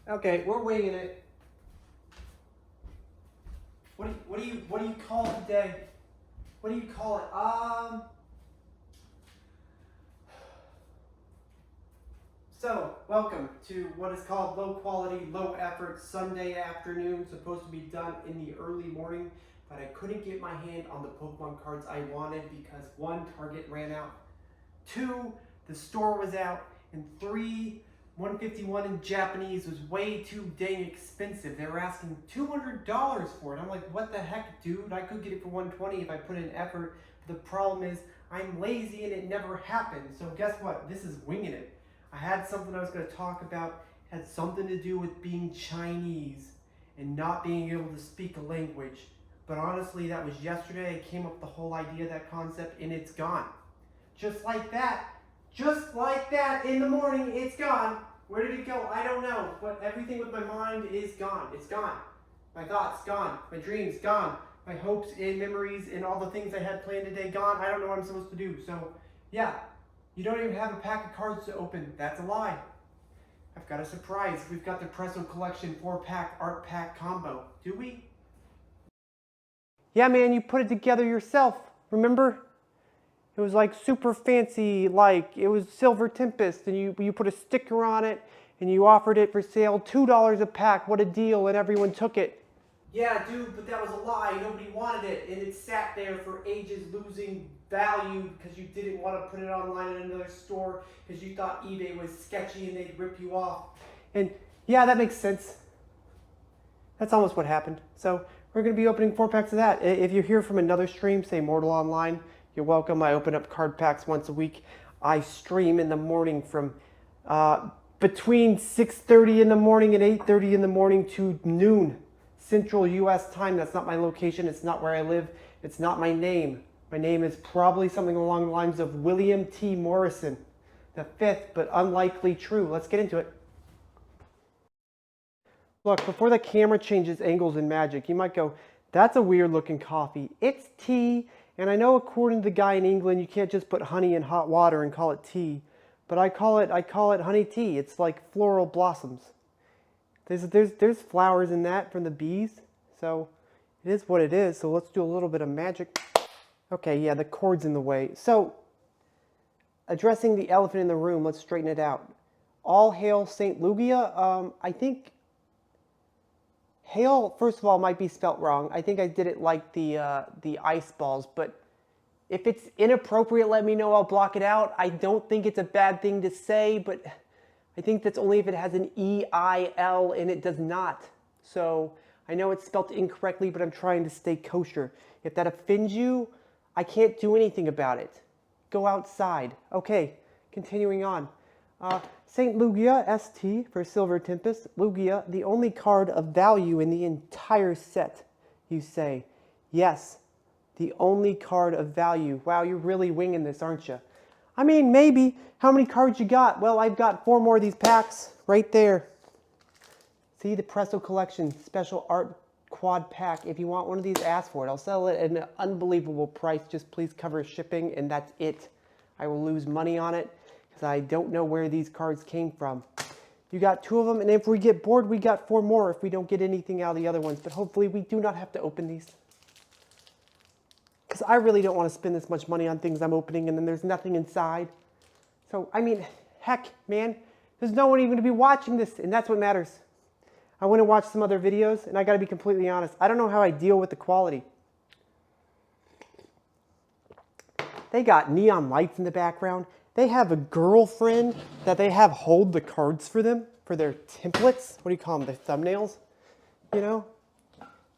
Okay, we're winging it. What do you call it today? What do you call it? So, welcome to what is called low quality, low effort Sunday afternoon, supposed to be done in the early morning, but I couldn't get my hand on the Pokemon cards I wanted because 1, Target ran out, 2, the store was out, and 3, 151 in Japanese was way too dang expensive. They were asking $200 for it. I'm like, what the heck, dude? I could get it for $120 if I put in effort. But the problem is I'm lazy and it never happened. So guess what? This is winging it. I had something I was going to talk about. It had something to do with being Chinese and not being able to speak a language. But honestly, that was yesterday. I came up with the whole idea, that concept, and it's gone. Just like that. Just like that, in the morning, it's gone. Where did it go? I don't know. But everything with my mind is gone. It's gone. My thoughts, gone. My dreams, gone. My hopes and memories and all the things I had planned today, gone. I don't know what I'm supposed to do. So, yeah. You don't even have a pack of cards to open. That's a lie. I've got a surprise. We've got the Presso Collection 4-pack art pack combo. Do we? Yeah, man, you put it together yourself. Remember? It was like super fancy, like it was Silver Tempest, and you put a sticker on it, and you offered it for sale, $2 a pack. What a deal, and everyone took it. Yeah, dude, but that was a lie. Nobody wanted it, and it sat there for ages losing value because you didn't want to put it online in another store because you thought eBay was sketchy and they'd rip you off. And yeah, that makes sense. That's almost what happened. So we're going to be opening 4 packs of that. If you're here from another stream, say Mortal Online, you're welcome. I open up card packs once a week. I stream in the morning from between 6:30 in the morning and 8:30 in the morning to noon Central U.S. time. That's not my location. It's not where I live. It's not my name. My name is probably something along the lines of William T. Morrison, the 5th, but unlikely true. Let's get into it. Look, before the camera changes angles in Magic, you might go, that's a weird looking coffee. It's tea. And I know according to the guy in England, you can't just put honey in hot water and call it tea. But I call it honey tea. It's like floral blossoms. There's flowers in that from the bees. So it is what it is. So let's do a little bit of magic. Okay, yeah, the cord's in the way. So addressing the elephant in the room, let's straighten it out. All hail St. Lugia. I think hail, first of all, might be spelt wrong. I think I did it like the ice balls, but if it's inappropriate, let me know. I'll block it out. I don't think it's a bad thing to say, but I think that's only if it has an E-I-L and it does not. So I know it's spelt incorrectly, but I'm trying to stay kosher. If that offends you, I can't do anything about it. Go outside. Okay, continuing on. St. Lugia, ST for Silver Tempest. Lugia, the only card of value in the entire set, you say. Yes, the only card of value. Wow, you're really winging this, aren't you? I mean, maybe. How many cards you got? Well, I've got 4 more of these packs right there. See, the Presso Collection Special Art Quad Pack. If you want one of these, ask for it. I'll sell it at an unbelievable price. Just please cover shipping, and that's it. I will lose money on it because I don't know where these cards came from. You got 2 of them, and if we get bored, we got 4 more if we don't get anything out of the other ones. But hopefully we do not have to open these. Because I really don't want to spend this much money on things I'm opening and then there's nothing inside. So, I mean, heck, man, there's no one even going to be watching this, and that's what matters. I went and watched some other videos, and I got to be completely honest. I don't know how I deal with the quality. They got neon lights in the background. They have a girlfriend that they have hold the cards for them, for their templates. What do you call them? Their thumbnails? You know?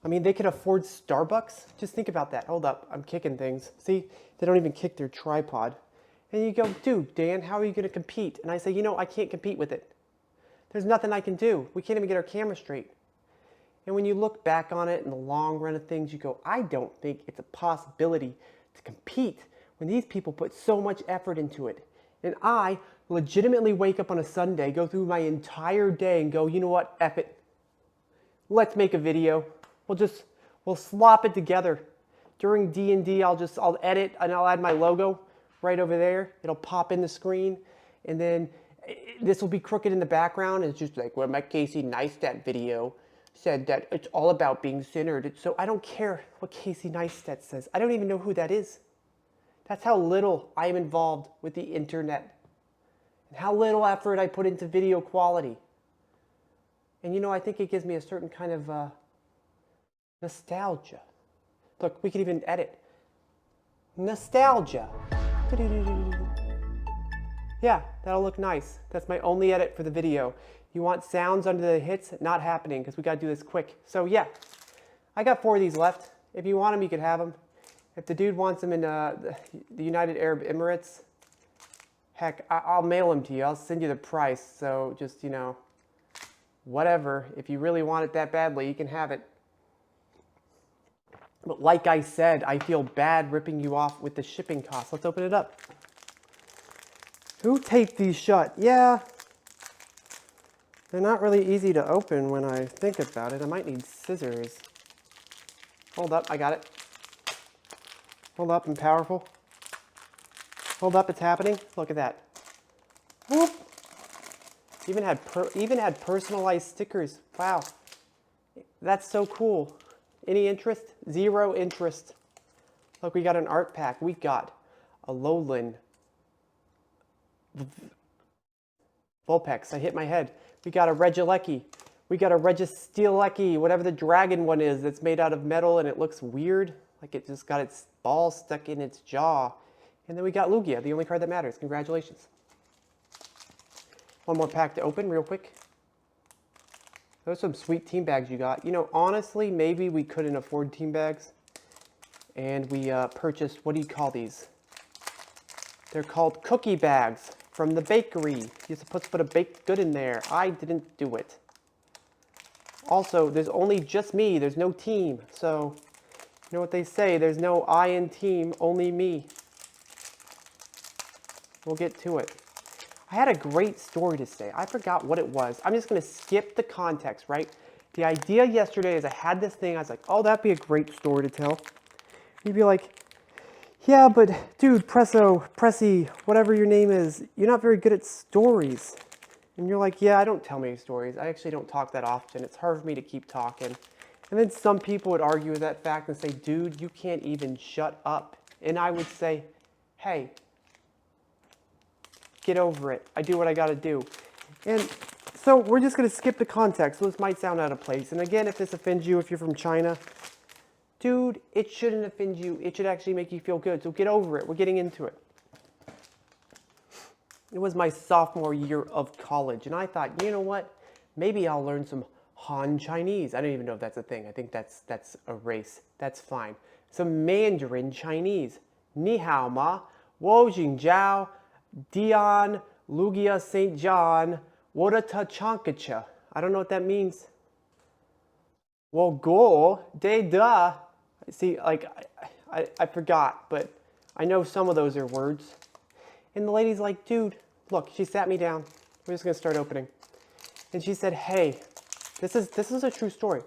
I mean, they could afford Starbucks. Just think about that. Hold up. I'm kicking things. See? They don't even kick their tripod. And you go, dude, Dan, how are you going to compete? And I say, you know, I can't compete with it. There's nothing I can do. We can't even get our camera straight. And when you look back on it in the long run of things, you go, I don't think it's a possibility to compete when these people put so much effort into it. And I legitimately wake up on a Sunday, go through my entire day and go, you know what, F it. Let's make a video. We'll slop it together. During D&D, I'll edit and I'll add my logo right over there. It'll pop in the screen. And then this will be crooked in the background. It's just like, well, my Casey Neistat video said that it's all about being centered. So I don't care what Casey Neistat says. I don't even know who that is. That's how little I am involved with the internet and how little effort I put into video quality. And you know, I think it gives me a certain kind of nostalgia. Look, we could even edit. Nostalgia. Yeah, that'll look nice. That's my only edit for the video. You want sounds under the hits? Not happening because we got to do this quick. So yeah, I got 4 of these left. If you want them, you can have them. If the dude wants them in the United Arab Emirates, heck, I'll mail them to you. I'll send you the price. So just, you know, whatever. If you really want it that badly, you can have it. But like I said, I feel bad ripping you off with the shipping costs. Let's open it up. Who taped these shut? Yeah. They're not really easy to open when I think about it. I might need scissors. Hold up, I got it. Hold up, I'm powerful. Hold up, it's happening. Look at that. Whoop. Even had personalized stickers. Wow. That's so cool. Any interest? 0 interest. Look, we got an art pack. We got a Lowland Vulpix. I hit my head. We got a Regieleki. We got a Registelecki, whatever the dragon one is that's made out of metal and it looks weird. Like it just got its ball stuck in its jaw. And then we got Lugia, the only card that matters. Congratulations. One more pack to open real quick. Those are some sweet team bags you got. You know, honestly, maybe we couldn't afford team bags. And we purchased, what do you call these? They're called cookie bags from the bakery. You're supposed to put a baked good in there. I didn't do it. Also, there's only just me. There's no team. So, you know what they say, there's no I in team, only me. We'll get to it. I had a great story to say. I forgot what it was. I'm just going to skip the context, right? The idea yesterday is I had this thing. I was like, oh, that'd be a great story to tell. You'd be like, yeah, but dude, Pressy, whatever your name is, you're not very good at stories. And you're like, yeah, I don't tell many stories. I actually don't talk that often. It's hard for me to keep talking. And then some people would argue with that fact and say, dude, you can't even shut up. And I would say, hey, get over it. I do what I got to do. And so we're just going to skip the context. So this might sound out of place. And again, if this offends you, if you're from China, dude, it shouldn't offend you. It should actually make you feel good. So get over it. We're getting into it. It was my sophomore year of college. And I thought, you know what? Maybe I'll learn some Han Chinese. I don't even know if that's a thing. I think that's a race. That's fine. Some Mandarin Chinese. Ni hao ma, wo jing jiao, Dion, Lugia St. John, Wodata Chankacha. I don't know what that means. Well, go, de da. See, like, I forgot, but I know some of those are words. And the lady's like, dude, look, she sat me down. We're just going to start opening. And she said, hey, this is a true story.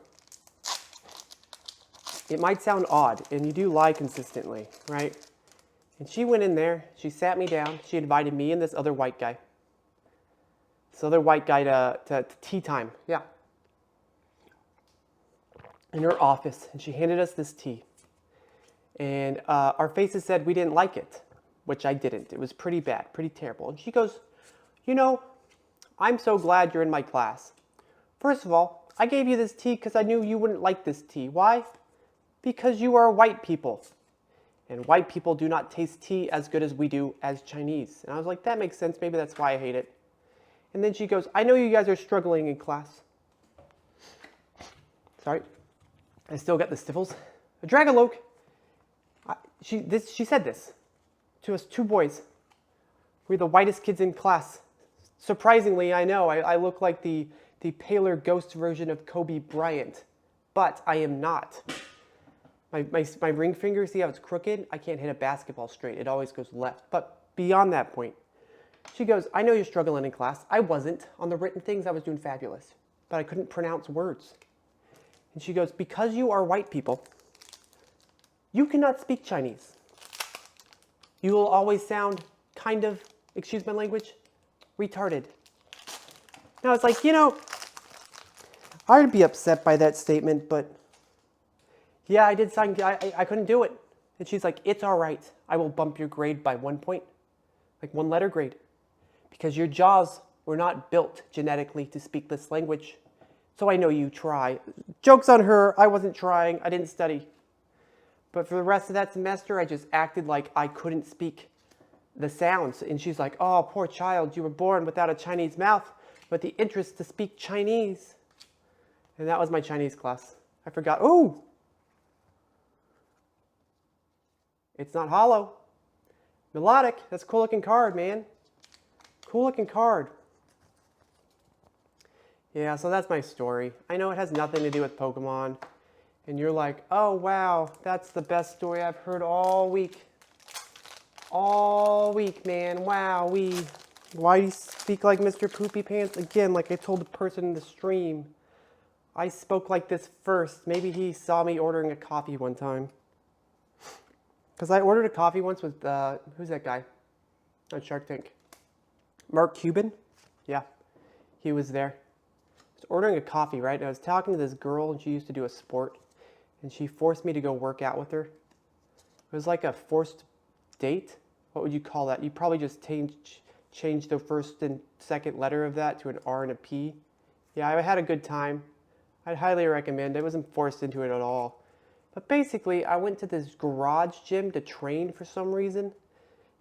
It might sound odd, and you do lie consistently, right? And she went in there, she sat me down, she invited me and this other white guy. This other white guy to tea time, yeah. In her office, and she handed us this tea. And our faces said we didn't like it, which I didn't. It was pretty bad, pretty terrible. And she goes, you know, I'm so glad you're in my class. First of all, I gave you this tea because I knew you wouldn't like this tea. Why? Because you are white people. And white people do not taste tea as good as we do as Chinese. And I was like, that makes sense. Maybe that's why I hate it. And then she goes, I know you guys are struggling in class. Sorry. I still got the sniffles. A Dragaloke. She said this to us 2 boys. We're the whitest kids in class. Surprisingly, I know, I look like the paler ghost version of Kobe Bryant. But I am not. My ring finger, see how it's crooked? I can't hit a basketball straight. It always goes left. But beyond that point, she goes, I know you're struggling in class. I wasn't. On the written things, I was doing fabulous. But I couldn't pronounce words. And she goes, because you are white people, you cannot speak Chinese. You will always sound kind of, excuse my language, retarded. Now it's like, you know, I'd be upset by that statement, but yeah, I did sign, I couldn't do it. And she's like, it's all right. I will bump your grade by 1 point, like 1 letter grade, because your jaws were not built genetically to speak this language. So I know you try. Joke's on her. I wasn't trying. I didn't study. But for the rest of that semester, I just acted like I couldn't speak the sounds. And she's like, oh, poor child, you were born without a Chinese mouth, but the interest to speak Chinese. And that was my Chinese class. I forgot. Oh, it's not hollow. Melodic. That's a cool looking card, man. Cool looking card. Yeah, so that's my story. I know it has nothing to do with Pokemon. And you're like, oh, wow, that's the best story I've heard all week. All week, man. Wow, why do you speak like Mr. Poopy Pants? Again, like I told the person in the stream, I spoke like this first. Maybe he saw me ordering a coffee one time. Because I ordered a coffee once with, who's that guy on Shark Tank? Mark Cuban? Yeah, he was there. I was ordering a coffee, right? And I was talking to this girl, and she used to do a sport. And she forced me to go work out with her. It was like a forced date. What would you call that? You probably just change the first and second letter of that to an R and a P. Yeah, I had a good time. I'd highly recommend it. I wasn't forced into it at all. But basically, I went to this garage gym to train for some reason.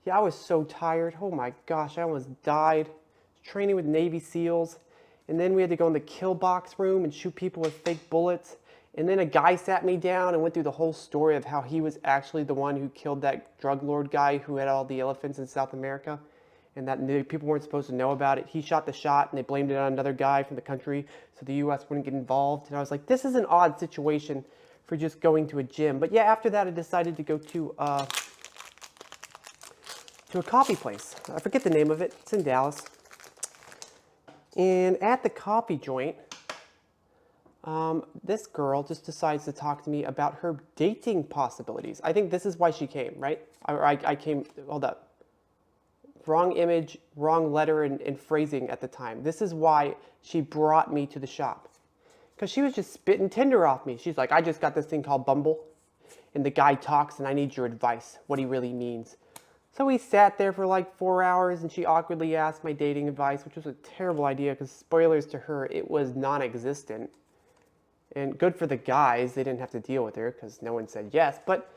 Yeah, I was so tired. Oh my gosh, I almost died. I was training with Navy SEALs. And then we had to go in the kill box room and shoot people with fake bullets. And then a guy sat me down and went through the whole story of how he was actually the one who killed that drug lord guy who had all the elephants in South America. And that people weren't supposed to know about it. He shot the shot and they blamed it on another guy from the country so the U.S. wouldn't get involved. And I was like, this is an odd situation for just going to a gym. But yeah, after that I decided to go to a coffee place. I forget the name of it. It's in Dallas. And at the coffee joint, this girl just decides to talk to me about her dating possibilities. I think this is why she came, right? I came, hold up. Wrong image, wrong letter and phrasing at the time. This is why she brought me to the shop. Because she was just spitting Tinder off me. She's like, I just got this thing called Bumble. And the guy talks and I need your advice, what he really means. So we sat there for like 4 hours and she awkwardly asked my dating advice, which was a terrible idea because spoilers to her, it was non-existent. And good for the guys, they didn't have to deal with her because no one said yes. But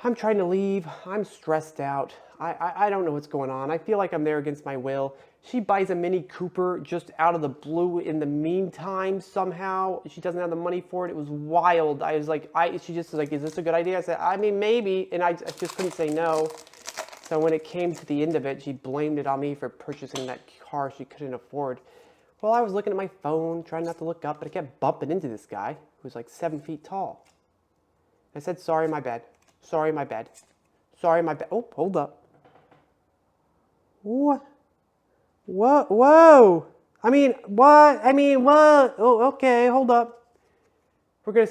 I'm trying to leave. I'm stressed out. I don't know what's going on. I feel like I'm there against my will. She buys a Mini Cooper just out of the blue in the meantime somehow. She doesn't have the money for it. It was wild. I was like, she just was like, is this a good idea? I said, I mean, maybe. And I just couldn't say no. So when it came to the end of it, she blamed it on me for purchasing that car she couldn't afford. Well, I was looking at my phone, trying not to look up, but I kept bumping into this guy who was like 7 feet tall. I said, sorry, my bad. Sorry, my bad. Sorry, my bad. Oh, hold up. What? Whoa. I mean, what? I mean, what? Oh, okay, hold up. We're gonna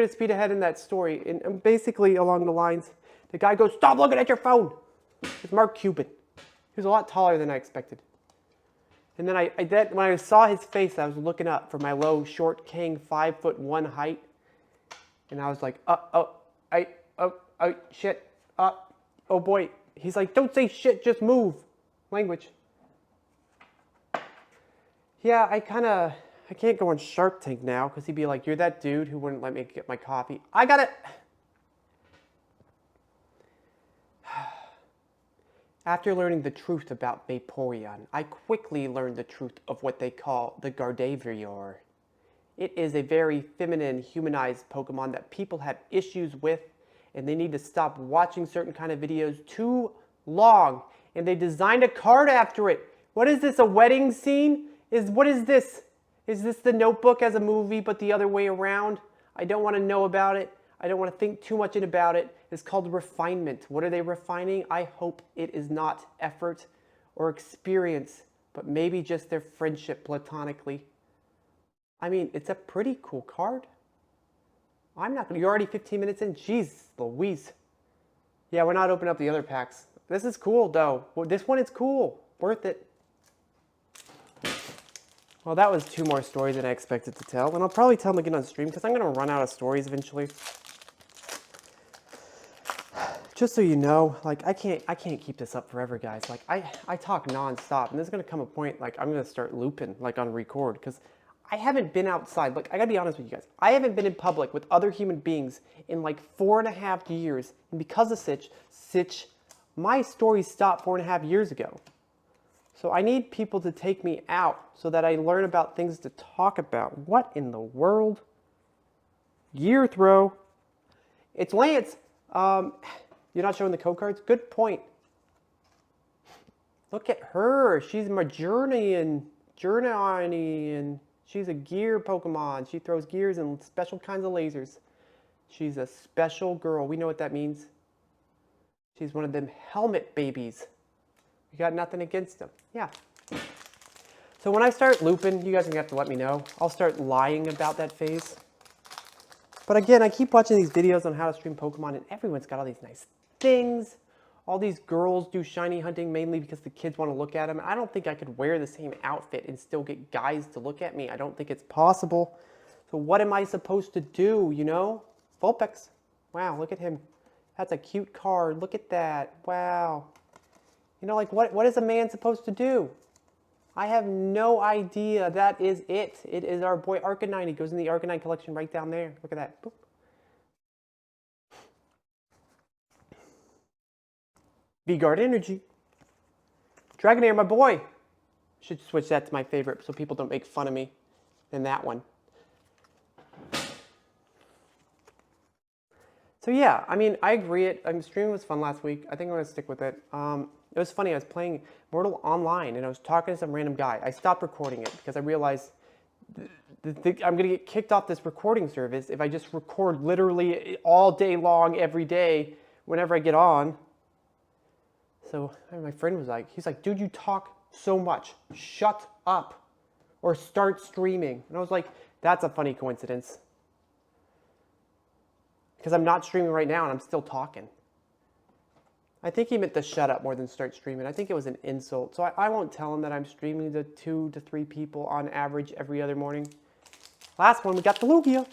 speed ahead in that story. And basically along the lines, the guy goes, stop looking at your phone. It's Mark Cuban. He was a lot taller than I expected. And then when I saw his face, I was looking up for my low, short king, 5'1" height. And I was like, shit, oh boy. He's like, don't say shit, just move. Language. Yeah, I can't go on Shark Tank now because he'd be like, you're that dude who wouldn't let me get my coffee. I got it. After learning the truth about Vaporeon, I quickly learned the truth of what they call the Gardevoir. It is a very feminine, humanized Pokemon that people have issues with, and they need to stop watching certain kind of videos too long. And they designed a card after it. What is this, a wedding scene? What is this? Is this the Notebook as a movie, but the other way around? I don't want to know about it. I don't want to think too much about it. It's called refinement. What are they refining? I hope it is not effort or experience, but maybe just their friendship platonically. I mean, it's a pretty cool card. You're already 15 minutes in? Jeez Louise. Yeah, we're not opening up the other packs. This is cool, though. Well, this one is cool. Worth it. Well, that was 2 more stories than I expected to tell, and I'll probably tell them again on stream because I'm going to run out of stories eventually. Just so you know, like I can't keep this up forever, guys. Like I talk nonstop, and there's going to come a point like I'm going to start looping like on record because I haven't been outside. Like I got to be honest with you guys. I haven't been in public with other human beings in like 4.5 years, and because of Sitch, my stories stopped 4.5 years ago. So I need people to take me out so that I learn about things to talk about. What in the world? Gear throw. It's Lance. You're not showing the code cards? Good point. Look at her. She's my Journey. She's a gear Pokemon. She throws gears and special kinds of lasers. She's a special girl. We know what that means. She's one of them helmet babies. You got nothing against them. Yeah. So when I start looping, you guys are going to have to let me know. I'll start lying about that phase. But again, I keep watching these videos on how to stream Pokemon, and everyone's got all these nice things. All these girls do shiny hunting mainly because the kids want to look at them. I don't think I could wear the same outfit and still get guys to look at me. I don't think it's possible. So what am I supposed to do, you know? Vulpix. Wow, look at him. That's a cute card. Look at that. Wow. You know, like, what is a man supposed to do? I have no idea. That is it. It is our boy Arcanine. He goes in the Arcanine collection right down there. Look at that. Boop. V-Guard Energy. Dragonair, my boy. Should switch that to my favorite so people don't make fun of me than that one. So yeah, I mean, I agree. Streaming was fun last week. I think I'm going to stick with it. It was funny. I was playing Mortal Online, and I was talking to some random guy. I stopped recording it because I realized I'm going to get kicked off this recording service if I just record literally all day long, every day, whenever I get on. So my friend was like, he's like, dude, you talk so much. Shut up or start streaming. And I was like, that's a funny coincidence. Because I'm not streaming right now and I'm still talking. I think he meant to shut up more than start streaming. I think it was an insult. So I won't tell him that I'm streaming to 2 to 3 people on average every other morning. Last one, we got the Lugia.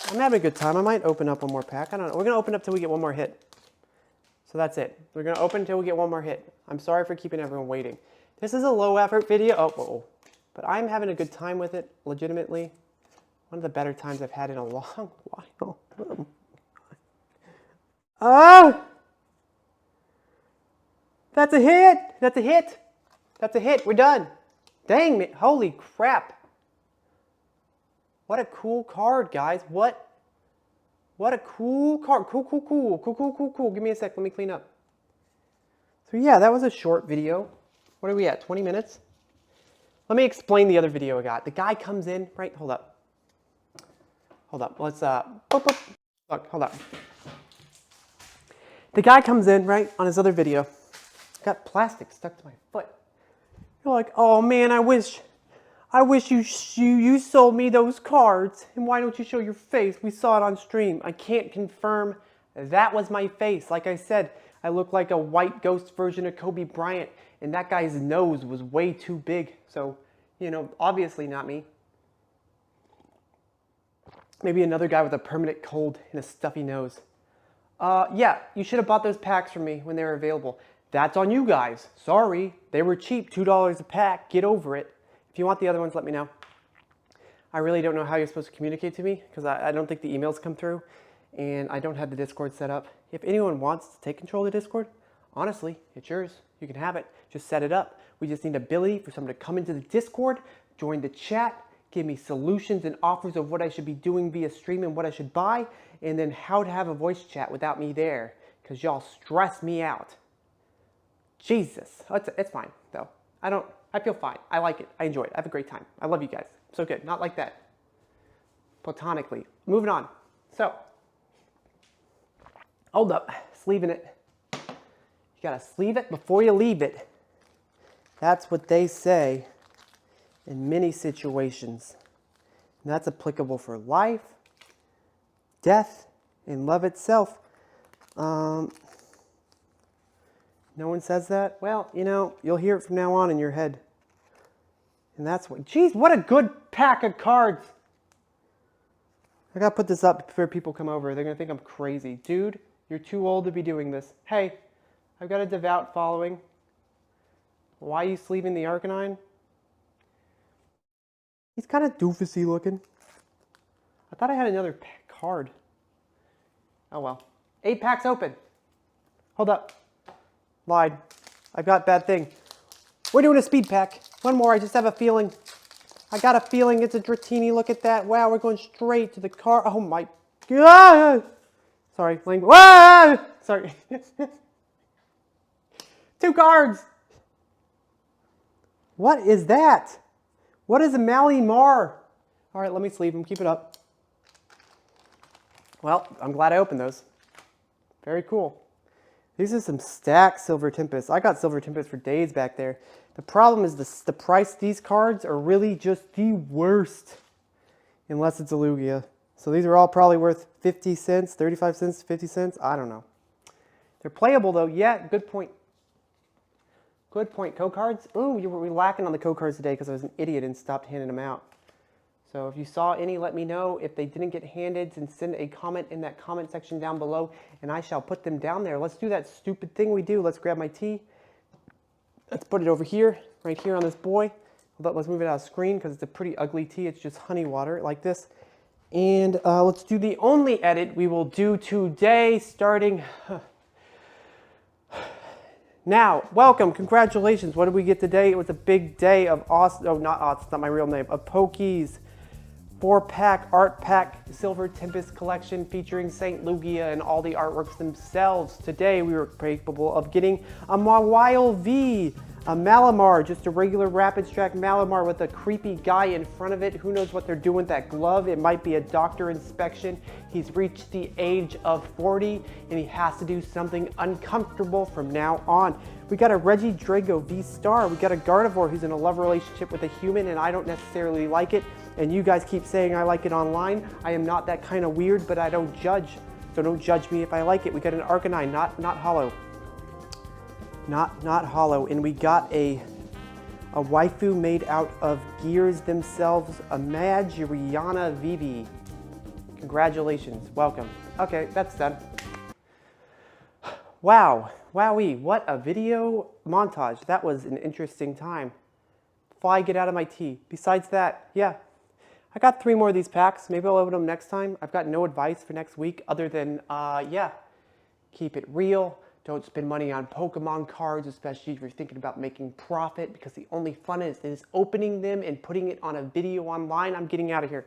I'm having a good time. I might open up one more pack. I don't know. We're going to open up till we get one more hit. So that's it. We're going to open until we get one more hit. I'm sorry for keeping everyone waiting. This is a low effort video. Oh, whoa. But I'm having a good time with it, legitimately. One of the better times I've had in a long while. Oh! That's a hit! That's a hit! That's a hit. We're done. Dang me. Holy crap. What a cool card, guys. What a cool card. Cool. Give me a sec. Let me clean up. So yeah, that was a short video. What are we at? 20 minutes? Let me explain the other video I got. The guy comes in, right? Hold up. Let's, look, hold up. The guy comes in, right, on his other video. Got plastic stuck to my foot. You're like, oh man, I wish you sold me those cards. And why don't you show your face? We saw it on stream. I can't confirm that was my face. Like I said, I look like a white ghost version of Kobe Bryant. And that guy's nose was way too big. So, you know, obviously not me. Maybe another guy with a permanent cold and a stuffy nose. Yeah, you should have bought those packs from me when they were available. That's on you guys. Sorry. They were cheap, $2 a pack. Get over it. If you want the other ones, let me know. I really don't know how you're supposed to communicate to me because I don't think the emails come through and I don't have the Discord set up. If anyone wants to take control of the Discord, honestly, it's yours. You can have it. Just set it up. We just need ability for someone to come into the Discord, join the chat, give me solutions and offers of what I should be doing via stream and what I should buy, and then how to have a voice chat without me there because y'all stress me out. Jesus. It's fine, though. I feel fine. I like it. I enjoy it. I have a great time. I love you guys. So good. Not like that. Platonically. Moving on. So, hold up. Sleeving it. You got to sleeve it before you leave it. That's what they say in many situations. And that's applicable for life, death, and love itself. No one says that? Well, you know, you'll hear it from now on in your head. And that's what, geez, what a good pack of cards. I gotta put this up before people come over. They're gonna think I'm crazy. Dude, you're too old to be doing this. Hey, I've got a devout following. Why are you sleeving the Arcanine? He's kind of doofusy looking. I thought I had another card. Oh well. 8 packs open. Hold up. Lied. I've got bad thing. We're doing a speed pack. One more. I just have a feeling. I got a feeling it's a Dratini. Look at that. Wow, we're going straight to the car. Oh my God. Sorry. Ah! Sorry. 2 cards. What is that? What is a Malimar? All right, let me sleeve them. Keep it up. Well, I'm glad I opened those. Very cool. These are some stacked Silver Tempest. I got Silver Tempest for days back there. The problem is the price. These cards are really just the worst. Unless it's a Lugia. So these are all probably worth 50 cents, 35 cents, 50 cents. I don't know. They're playable though. Yeah, good point. Good point. Code cards? Ooh, you were lacking on the code cards today because I was an idiot and stopped handing them out. So if you saw any, let me know. If they didn't get handed, then send a comment in that comment section down below, and I shall put them down there. Let's do that stupid thing we do. Let's grab my tea. Let's put it over here, right here on this boy. Let's move it out of screen because it's a pretty ugly tea. It's just honey water like this. And let's do the only edit we will do today, starting... Now, welcome, congratulations. What did we get today? It was a big day of Austin. Oh, not Austin, it's not my real name. Of Pokies 4-pack art pack Silver Tempest collection featuring Saint Lugia and all the artworks themselves. Today we were capable of getting a Mawile V, a Malamar, just a regular Rapid Strike Malamar with a creepy guy in front of it. Who knows what they're doing with that glove? It might be a doctor inspection. He's reached the age of 40 and he has to do something uncomfortable from now on. We got a Regidrago V-Star. We got a Gardevoir who's in a love relationship with a human and I don't necessarily like it. And you guys keep saying I like it online. I am not that kind of weird, but I don't judge. So don't judge me if I like it. We got an Arcanine, not hollow. Not hollow. And we got a waifu made out of gears themselves, a Magiriana Vivi. Congratulations, welcome. Okay, that's done. Wow, wowee, what a video montage. That was an interesting time. Fly, get out of my tea. Besides that, yeah, I got 3 more of these packs. Maybe I'll open them next time. I've got no advice for next week other than, yeah, keep it real. Don't spend money on Pokemon cards, especially if you're thinking about making profit, because the only fun is opening them and putting it on a video online. I'm getting out of here.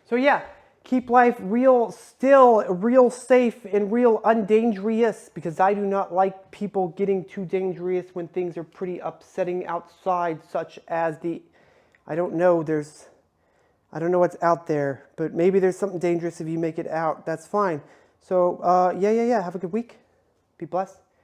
So yeah, keep life real still, real safe, and real undangerous, because I do not like people getting too dangerous when things are pretty upsetting outside, such as the, I don't know what's out there, but maybe there's something dangerous if you make it out. That's fine. So, yeah, have a good week. Be blessed.